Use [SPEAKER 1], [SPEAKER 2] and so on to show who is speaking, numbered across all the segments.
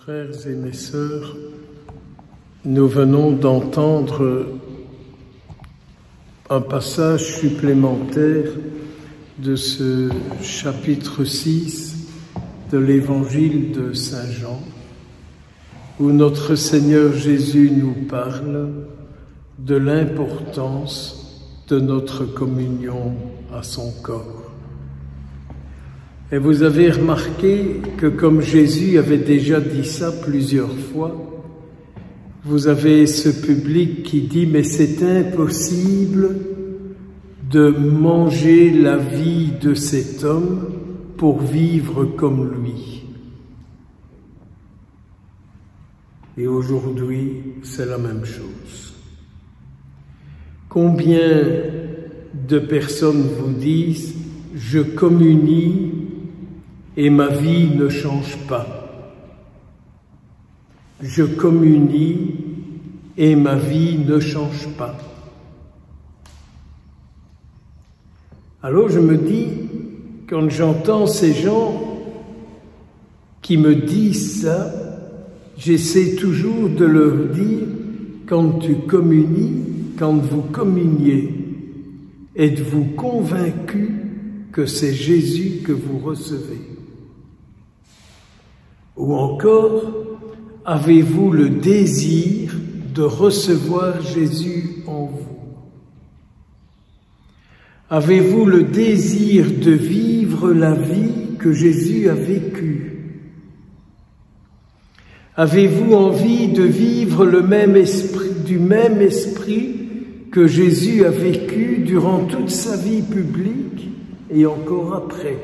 [SPEAKER 1] frères et mes sœurs, nous venons d'entendre un passage supplémentaire de ce chapitre 6 de l'évangile de Saint Jean, où notre Seigneur Jésus nous parle de l'importance de notre communion à son corps. Et vous avez remarqué que comme Jésus avait déjà dit ça plusieurs fois, vous avez ce public qui dit « mais c'est impossible de manger la vie de cet homme pour vivre comme lui ». Et aujourd'hui, c'est la même chose. Combien de personnes vous disent « je communie » et ma vie ne change pas. Je communie et ma vie ne change pas. Alors je me dis, quand j'entends ces gens qui me disent ça, j'essaie toujours de leur dire, quand tu communies, quand vous communiez, êtes-vous convaincu que c'est Jésus que vous recevez? Ou encore, avez-vous le désir de recevoir Jésus en vous? Avez-vous le désir de vivre la vie que Jésus a vécue? Avez-vous envie de vivre du même esprit que Jésus a vécu durant toute sa vie publique et encore après?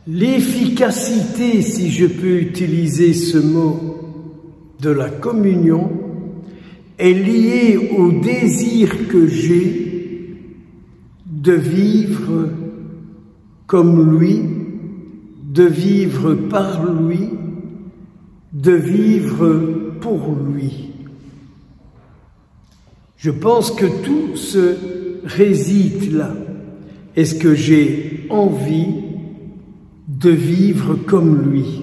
[SPEAKER 1] L'efficacité, si je peux utiliser ce mot, de la communion est liée au désir que j'ai de vivre comme lui, de vivre par lui, de vivre pour lui. Je pense que tout se réside là. Est-ce que j'ai envie de vivre comme lui?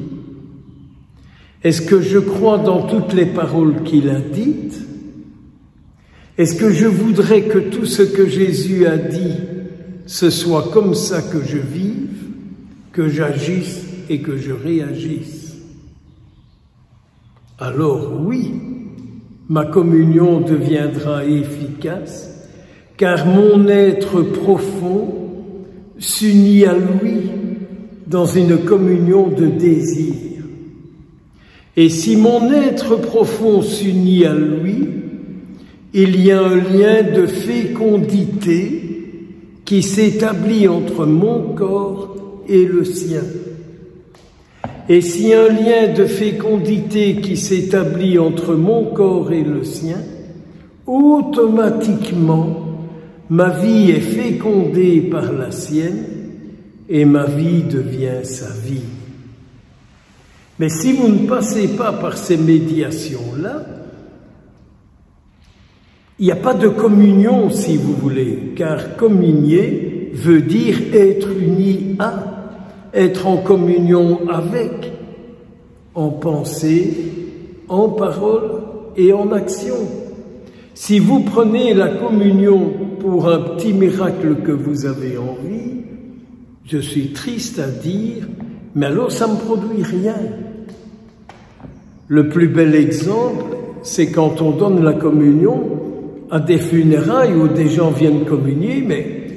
[SPEAKER 1] Est-ce que je crois dans toutes les paroles qu'il a dites? Est-ce que je voudrais que tout ce que Jésus a dit, ce soit comme ça que je vive, que j'agisse et que je réagisse? Alors oui, ma communion deviendra efficace, car mon être profond s'unit à lui dans une communion de désir. Et si mon être profond s'unit à lui, il y a un lien de fécondité qui s'établit entre mon corps et le sien. Et si un lien de fécondité qui s'établit entre mon corps et le sien, automatiquement, ma vie est fécondée par la sienne et ma vie devient sa vie. Mais si vous ne passez pas par ces médiations-là, il n'y a pas de communion, si vous voulez, car communier veut dire être uni à, être en communion avec, en pensée, en parole et en action. Si vous prenez la communion pour un petit miracle que vous avez envie, je suis triste à dire, mais alors ça ne me produit rien. Le plus bel exemple, c'est quand on donne la communion à des funérailles où des gens viennent communier, mais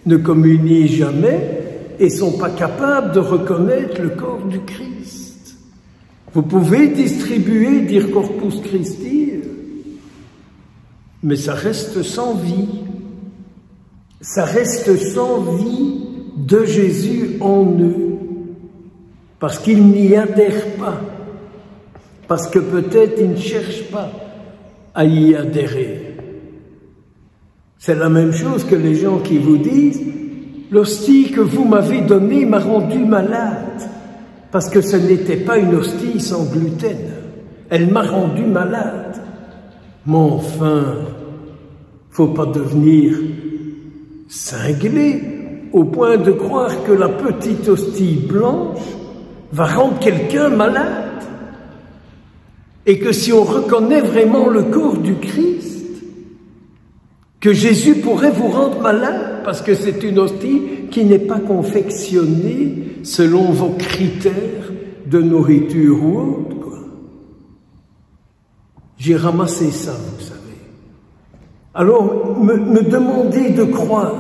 [SPEAKER 1] ne communient jamais et ne sont pas capables de reconnaître le corps du Christ. Vous pouvez distribuer, dire Corpus Christi, mais ça reste sans vie. Ça reste sans vie de Jésus en eux, parce qu'ils n'y adhèrent pas, parce que peut-être ils ne cherchent pas à y adhérer. C'est la même chose que les gens qui vous disent « l'hostie que vous m'avez donnée m'a rendu malade », parce que ce n'était pas une hostie sans gluten, elle m'a rendu malade. Mais enfin, faut pas devenir cinglé au point de croire que la petite hostie blanche va rendre quelqu'un malade. Et que si on reconnaît vraiment le corps du Christ, que Jésus pourrait vous rendre malade, parce que c'est une hostie qui n'est pas confectionnée selon vos critères de nourriture ou autre, quoi. J'ai ramassé ça, vous savez. Alors, me demander de croire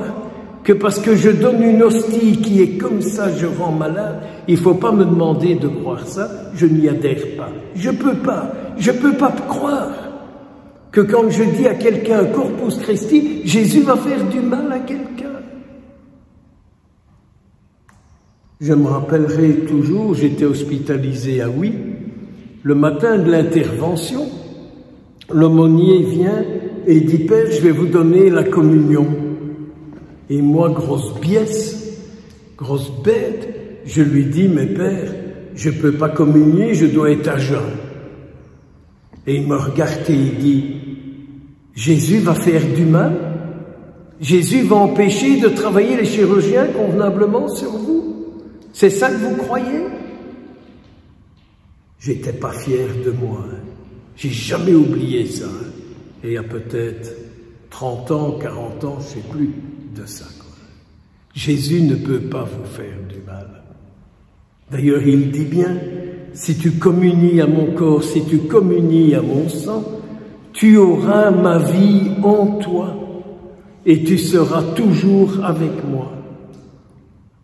[SPEAKER 1] que parce que je donne une hostie qui est comme ça, je rends malade, il ne faut pas me demander de croire ça, je n'y adhère pas. Je peux pas croire que quand je dis à quelqu'un Corpus Christi, Jésus va faire du mal à quelqu'un. Je me rappellerai toujours, j'étais hospitalisé à Huy, le matin de l'intervention, l'aumônier vient et dit « Père, je vais vous donner la communion ». Et moi, grosse biesse, grosse bête, je lui dis « Mais Père, je ne peux pas communier, je dois être à jeun ». Et il me regarde et il dit « Jésus va faire du mal? Jésus va empêcher de travailler les chirurgiens convenablement sur vous? C'est ça que vous croyez ?» J'étais pas fier de moi. J'ai jamais oublié ça. Et il y a peut-être 30 ans, 40 ans, je ne sais plus de ça, quoi. Jésus ne peut pas vous faire du mal. D'ailleurs, il dit bien, si tu communies à mon corps, si tu communies à mon sang, tu auras ma vie en toi et tu seras toujours avec moi.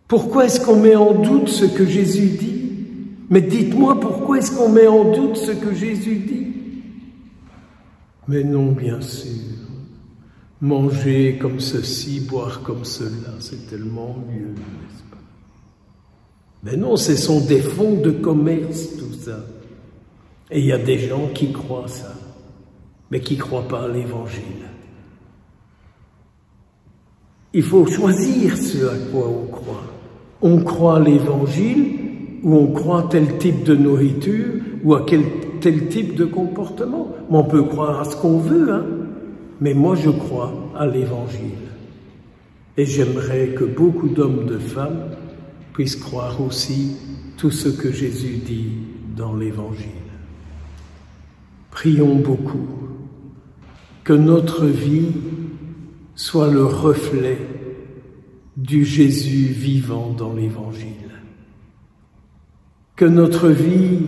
[SPEAKER 1] Pourquoi est-ce qu'on met en doute ce que Jésus dit? Mais dites-moi, pourquoi est-ce qu'on met en doute ce que Jésus dit? Mais non, bien sûr. Manger comme ceci, boire comme cela, c'est tellement mieux, n'est-ce pas? Mais non, ce sont des fonds de commerce, tout ça. Et il y a des gens qui croient ça, mais qui ne croient pas à l'Évangile. Il faut choisir ce à quoi on croit. On croit à l'Évangile, ou on croit à tel type de nourriture, ou à tel type de comportement. On peut croire à ce qu'on veut, hein. Mais moi, je crois à l'Évangile. Et j'aimerais que beaucoup d'hommes, de femmes, puissent croire aussi tout ce que Jésus dit dans l'Évangile. Prions beaucoup que notre vie soit le reflet du Jésus vivant dans l'Évangile. Que notre vie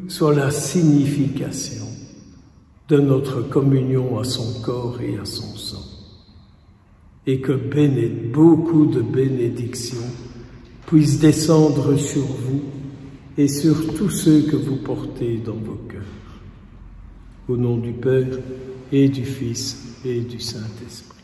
[SPEAKER 1] soit la signification de notre communion à son corps et à son sang. Et que beaucoup de bénédictions puissent descendre sur vous et sur tous ceux que vous portez dans vos cœurs. Au nom du Père et du Fils et du Saint-Esprit.